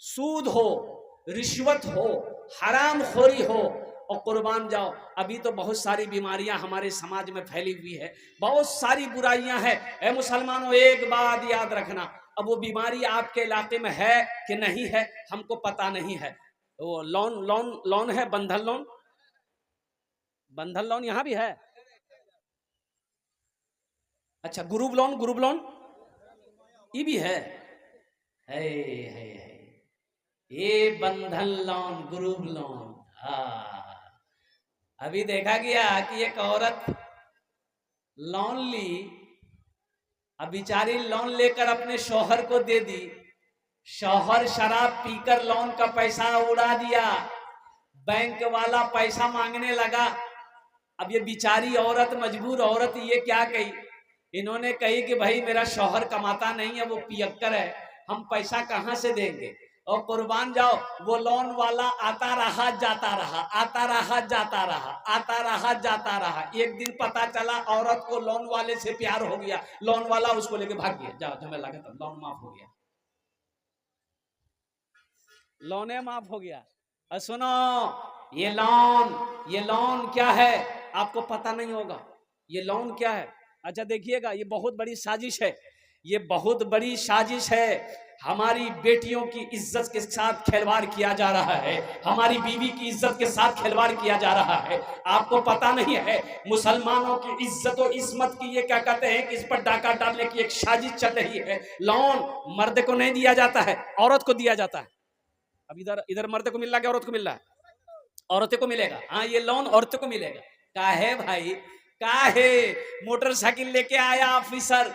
सूद हो, रिश्वत हो, हराम खोरी हो और कुर्बान जाओ। अभी तो बहुत सारी बीमारियां हमारे समाज में फैली हुई है, बहुत सारी बुराइयां हैं। ए मुसलमानों, एक बात याद रखना, अब वो बीमारी आपके इलाके में है कि नहीं है हमको पता नहीं है। वो लोन लोन लोन है, बंधन लोन, बंधन लोन यहां भी है। अच्छा, ग्रुप लोन, ग्रुप लोन ये भी है। है ये बंधन लोन, ग्रुप लोन। हाँ, अभी देखा गया कि एक औरत लोन ली, अब बेचारी लोन लेकर अपने शौहर को दे दी। शौहर शराब पीकर लोन का पैसा उड़ा दिया, बैंक वाला पैसा मांगने लगा। अब ये बेचारी औरत, मजबूर औरत, ये क्या कही, इन्होंने कही कि भाई मेरा शौहर कमाता नहीं है, वो पियक्कर है, हम पैसा कहां से देंगे। और कुर्बान जाओ, वो लोन वाला आता रहा जाता रहा, आता रहा जाता रहा, आता रहा जाता रहा। एक दिन पता चला औरत को लोन वाले से प्यार हो गया, लोन वाला उसको लेके भाग गया। जाओ झमेला खत्म, लोन माफ हो गया, लोने माफ हो गया। और सुनो, ये लोन क्या है आपको पता नहीं होगा। ये लोन क्या है? अच्छा देखिएगा, ये बहुत बड़ी साजिश है, ये बहुत बड़ी साजिश है। हमारी बेटियों की इज्जत के साथ खिलवाड़ किया जा रहा है, हमारी बीवी की इज्जत के साथ खिलवाड़ किया जा रहा है। आपको पता नहीं है, मुसलमानों की इज्जत और इस्मत की ये क्या कहते हैं कि इस पर डाका डालने की एक साजिश चल रही है। लोन मर्द को नहीं दिया जाता है, औरत को दिया जाता है। अब इधर मर्द को मिल रहा है, औरत को मिल रहा है, औरतें को मिलेगा। हाँ, ये लोन औरतों को मिलेगा। काहे भाई, काहे? मोटरसाइकिल लेके आया ऑफिसर,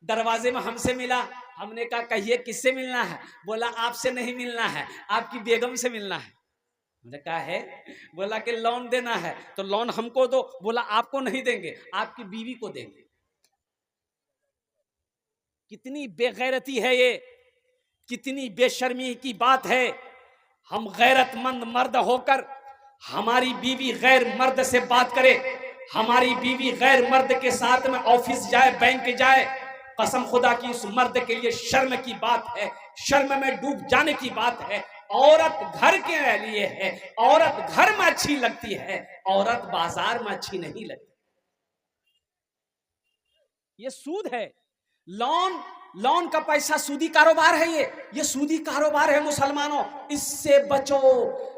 दरवाजे में हमसे मिला, हमने कहा कहिए किससे मिलना है? बोला आपसे नहीं मिलना है, आपकी बेगम से मिलना है। मुझे कहा है, बोला कि लोन देना है, तो लोन हमको दो। बोला आपको नहीं देंगे, आपकी बीवी को देंगे। कितनी बेगैरती है ये, कितनी बेशर्मी की बात है। हम गैरतमंद मर्द होकर हमारी बीवी गैर मर्द से बात करे, हमारी बीवी गैर मर्द के साथ में ऑफिस जाए, बैंक जाए, कसम खुदा की उस मर्द के लिए शर्म की बात है, शर्म में डूब जाने की बात है। औरत घर के लिए है, औरत घर में अच्छी लगती है, औरत बाजार में अच्छी नहीं लगती। ये सूद है, लोन का पैसा सूदी कारोबार है। ये सूदी कारोबार है मुसलमानों, इससे बचो।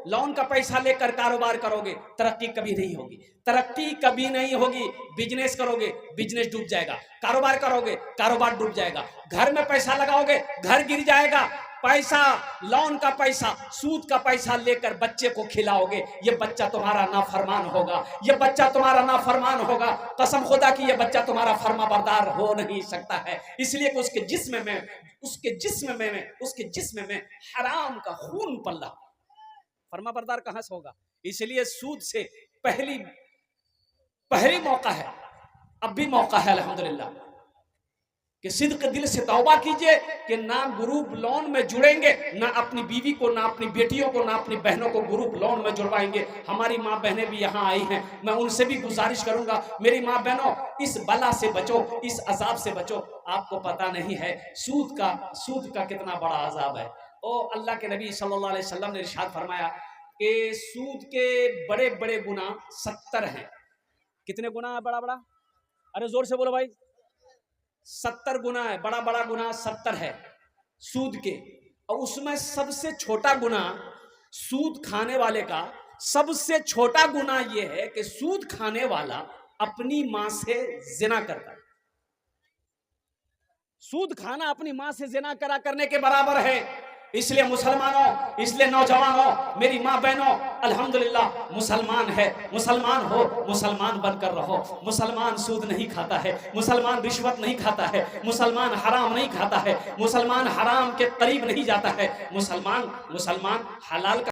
लोन का पैसा लेकर कारोबार करोगे, तरक्की कभी नहीं होगी, तरक्की कभी नहीं होगी। बिजनेस करोगे, बिजनेस डूब जाएगा। कारोबार करोगे, कारोबार डूब जाएगा। घर में पैसा लगाओगे, घर गिर जाएगा। पैसा, लोन का पैसा, सूद का पैसा लेकर बच्चे को खिलाओगे, ये बच्चा तुम्हारा नाफरमान होगा, ये बच्चा तुम्हारा नाफरमान होगा। कसम खुदा की ये बच्चा तुम्हारा फर्माबरदार हो नहीं सकता है, इसलिए कि उसके जिस्म में हराम का खून पल रहा, फर्माबरदार कहां से होगा। इसलिए सूद से पहली मौका है, अब भी मौका है अल्हम्दुलिल्लाह कि सिद्क दिल से तौबा कीजिए कि ना ग्रुप लोन में जुड़ेंगे, ना अपनी बीवी को, ना अपनी बेटियों को, ना अपनी बहनों को ग्रुप लोन में जुड़वाएंगे। हमारी माँ बहनें भी यहाँ आई हैं, मैं उनसे भी गुजारिश करूंगा, मेरी माँ बहनों, इस बला से बचो, इस अजाब से बचो। आपको पता नहीं है सूद का कितना बड़ा अजाब है। ओ अल्लाह के नबी सल्लल्लाहु अलैहि वसल्लम ने इरशाद फरमाया कि सूद के बड़े बड़े गुनाह 70 हैं। कितने गुनाह है बड़ा बड़ा? अरे जोर से बोलो भाई। 70 गुना है, बड़ा बड़ा गुना 70 है सूद के। और उसमें सबसे छोटा गुना सूद खाने वाले का, सबसे छोटा गुना यह है कि सूद खाने वाला अपनी मां से जिना करता है। सूद खाना अपनी मां से जिना करने के बराबर है। इसलिए मुसलमानों, इसलिए नौजवानों, मेरी माँ बहनों, अल्हम्दुलिल्लाह मुसलमान है, मुसलमान हो, मुसलमान बनकर रहो। मुसलमान सूद नहीं खाता है, मुसलमान रिश्वत नहीं खाता है, मुसलमान हराम नहीं खाता है, मुसलमान हराम के करीब नहीं जाता है, मुसलमान हलाल का